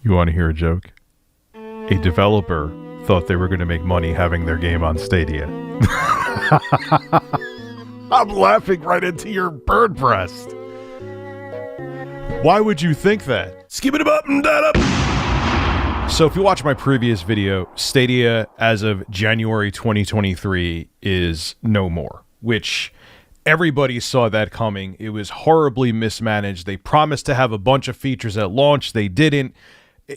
You want to hear a joke? A developer thought they were going to make money having their game on Stadia. I'm laughing right into your bird breast. Why would you think that? Skip it up and that up. So if you watch my previous video, Stadia as of January 2023 is no more, which everybody saw that coming. It was horribly mismanaged. They promised to have a bunch of features at launch. They didn't.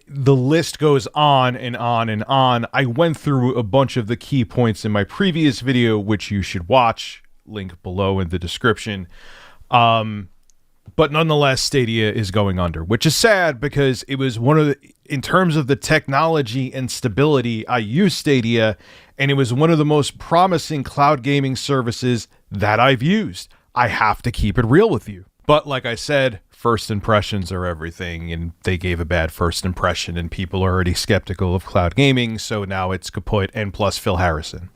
The list goes on and on and on. I went through a bunch of the key points in my previous video, which you should watch. Link below in the description. But nonetheless, Stadia is going under, which is sad because it was one of the, in terms of the technology and stability, I use Stadia, and it was one of the most promising cloud gaming services that I've used. I have to keep it real with you. But like I said, first impressions are everything, and they gave a bad first impression, and people are already skeptical of cloud gaming, so now it's kaput, and plus Phil Harrison.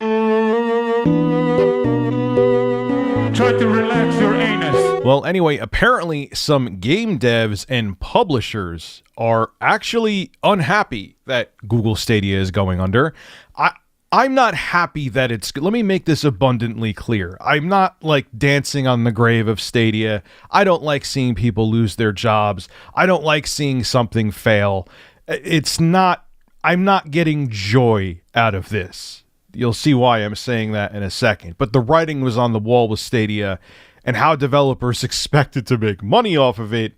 Try to relax your anus. Well, anyway, apparently some game devs and publishers are actually unhappy that Google Stadia is going under. I'm not happy that it's... Let me make this abundantly clear. I'm not, like, dancing on the grave of Stadia. I don't like seeing people lose their jobs. I don't like seeing something fail. It's not... I'm not getting joy out of this. You'll see why I'm saying that in a second. But the writing was on the wall with Stadia, and how developers expected to make money off of it,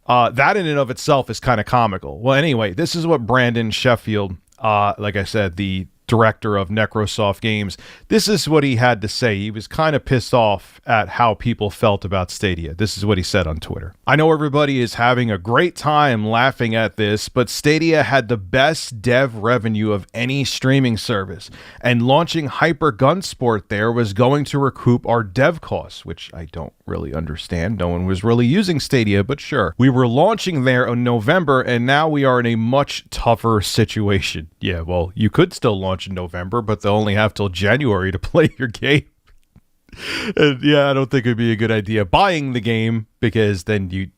that in and of itself is kind of comical. Well, anyway, this is what Brandon Sheffield, like I said, the director of Necrosoft Games, this is what he had to say. He was kind of pissed off at how people felt about Stadia. This is what he said on Twitter. I know everybody is having a great time laughing at this, but Stadia had the best dev revenue of any streaming service, and launching Hyper Gun Sport there was going to recoup our dev costs, which I don't really understand. No one was really using Stadia, but sure. We were launching there in November, and now we are in a much tougher situation. Yeah, well, you could still launch in November, but they'll only have till January to play your game. And yeah, I don't think it'd be a good idea buying the game, because then you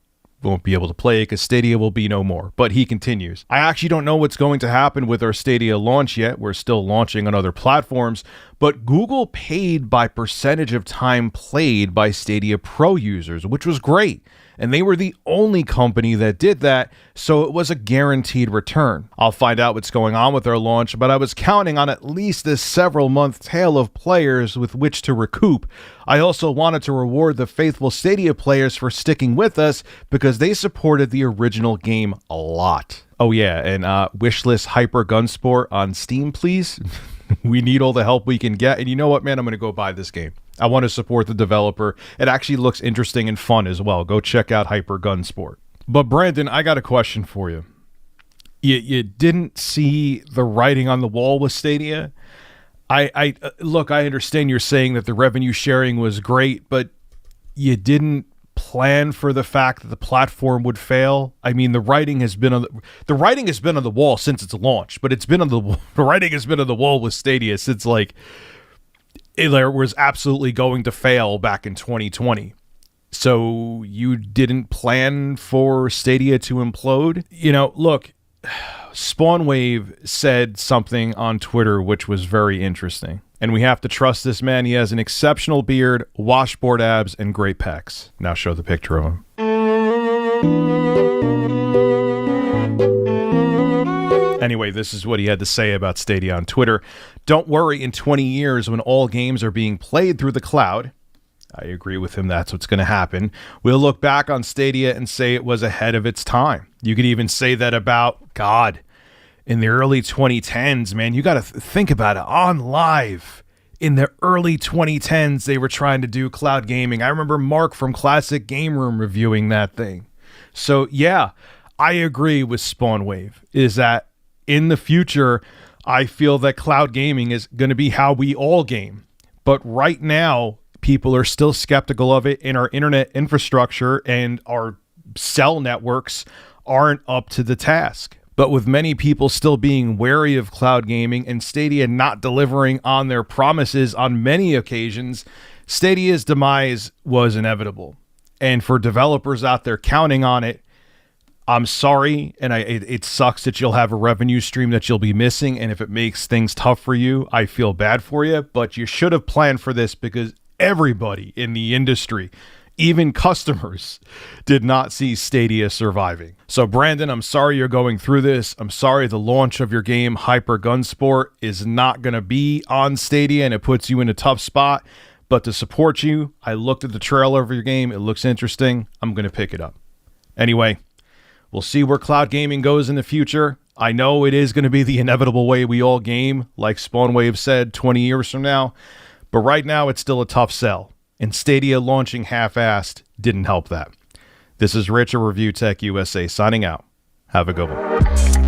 won't be able to play it because Stadia will be no more. But he continues, I actually don't know what's going to happen with our Stadia launch yet. We're still launching on other platforms, but Google paid by percentage of time played by Stadia Pro users, which was great. And they were the only company that did that, so it was a guaranteed return. I'll find out what's going on with our launch, but I was counting on at least this several-month tail of players with which to recoup. I also wanted to reward the faithful Stadia players for sticking with us because they supported the original game a lot. Oh yeah, and wishlist Hyper Gun Sport on Steam, please. We need all the help we can get, and you know what, man? I'm going to go buy this game. I want to support the developer. It actually looks interesting and fun as well. Go check out Hyper Gun Sport. But Brandon, I got a question for you. You didn't see the writing on the wall with Stadia? Look, I understand you're saying that the revenue sharing was great, but you didn't plan for the fact that the platform would fail. I mean, the writing has been on the wall since its launch, but the writing has been on the wall with Stadia since like it was absolutely going to fail back in 2020. So you didn't plan for Stadia to implode? You know, look, Spawnwave said something on Twitter which was very interesting. And we have to trust this man. He has an exceptional beard, washboard abs, and great pecs. Now show the picture of him. Anyway, this is what he had to say about Stadia on Twitter. Don't worry, in 20 years, when all games are being played through the cloud, I agree with him, that's what's going to happen, we'll look back on Stadia and say it was ahead of its time. You could even say that about, God, in the early 2010s, man. You got to think about it. On Live, in the early 2010s, they were trying to do cloud gaming. I remember Mark from Classic Game Room reviewing that thing. So, yeah, I agree with Spawnwave, is that in the future, I feel that cloud gaming is going to be how we all game. But right now, people are still skeptical of it, and our internet infrastructure and our cell networks aren't up to the task. But with many people still being wary of cloud gaming and Stadia not delivering on their promises on many occasions, Stadia's demise was inevitable. And for developers out there counting on it, I'm sorry, and it sucks that you'll have a revenue stream that you'll be missing, and if it makes things tough for you, I feel bad for you, but you should have planned for this because everybody in the industry, even customers, did not see Stadia surviving. So Brandon, I'm sorry you're going through this. I'm sorry the launch of your game, Hyper Gunsport, is not going to be on Stadia, and it puts you in a tough spot. But to support you, I looked at the trailer of your game. It looks interesting. I'm going to pick it up. Anyway, we'll see where cloud gaming goes in the future. I know it is going to be the inevitable way we all game, like Spawnwave said 20 years from now. But right now, it's still a tough sell. And Stadia launching half-assed didn't help that. This is Rich of Review Tech USA signing out. Have a good one.